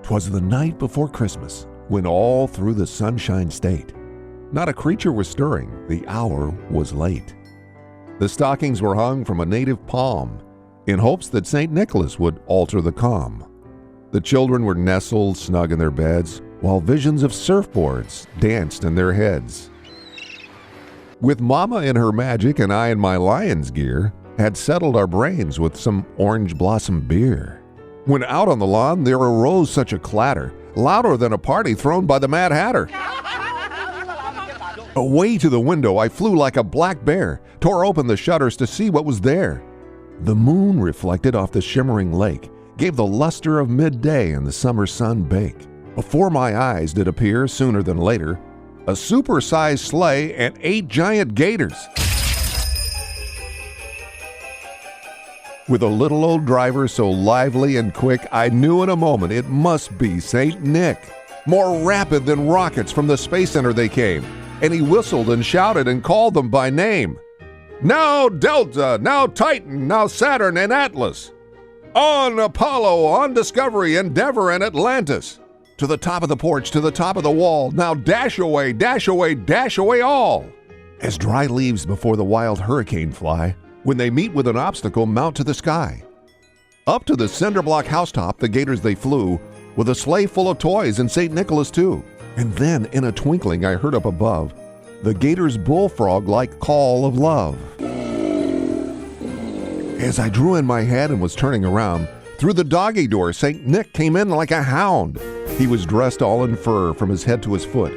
'Twas the night before Christmas, when all through the Sunshine State, not a creature was stirring, the hour was late. The stockings were hung from a native palm, in hopes that St. Nicholas would alter the calm. The children were nestled snug in their beds, while visions of surfboards danced in their heads. With Mama in her magic and I in my lion's gear, had settled our brains with some orange blossom beer, when out on the lawn there arose such a clatter, louder than a party thrown by the Mad Hatter. Away to the window I flew like a black bear, tore open the shutters to see what was there. The moon reflected off the shimmering lake gave the luster of midday and the summer sun bake. Before my eyes did appear, sooner than later, a super-sized sleigh and 8 giant gators. With a little old driver so lively and quick, I knew in a moment it must be St. Nick. More rapid than rockets from the Space Center they came, and he whistled and shouted and called them by name. Now Delta, now Titan, now Saturn and Atlas. On Apollo, on Discovery, Endeavor and Atlantis. To the top of the porch, to the top of the wall, now dash away, dash away, dash away all. As dry leaves before the wild hurricane fly, when they meet with an obstacle, mount to the sky. Up to the cinder block housetop the gators they flew, with a sleigh full of toys and St. Nicholas too. And then in a twinkling I heard up above the gators' bullfrog-like call of love. As I drew in my head and was turning around, through the doggy door St. Nick came in like a hound. He was dressed all in fur from his head to his foot,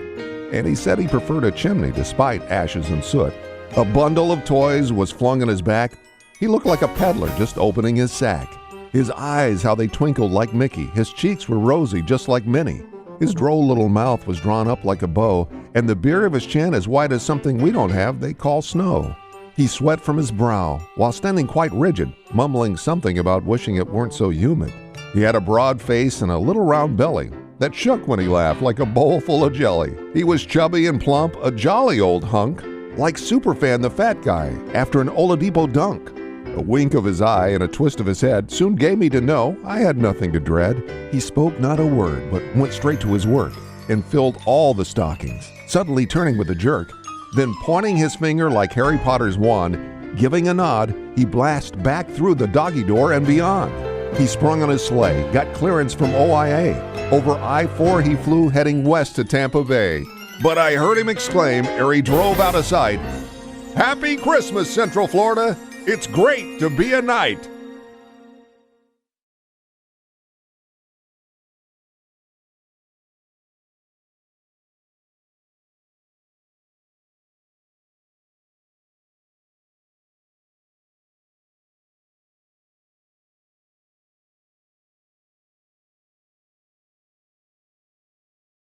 and he said he preferred a chimney despite ashes and soot. A bundle of toys was flung on his back. He looked like a peddler just opening his sack. His eyes, how they twinkled like Mickey. His cheeks were rosy just like Minnie. His droll little mouth was drawn up like a bow, and the beard of his chin as white as something we don't have they call snow. He sweat from his brow, while standing quite rigid, mumbling something about wishing it weren't so humid. He had a broad face and a little round belly that shook when he laughed like a bowl full of jelly. He was chubby and plump, a jolly old hunk, like Superfan the fat guy after an Oladipo dunk. A wink of his eye and a twist of his head soon gave me to know I had nothing to dread. He spoke not a word, but went straight to his work and filled all the stockings, suddenly turning with a jerk. Then pointing his finger like Harry Potter's wand, giving a nod, he blasted back through the doggy door and beyond. He sprung on his sleigh, got clearance from OIA. Over I-4 he flew, heading west to Tampa Bay. But I heard him exclaim ere he drove out of sight, "Happy Christmas, Central Florida! It's great to be a knight!"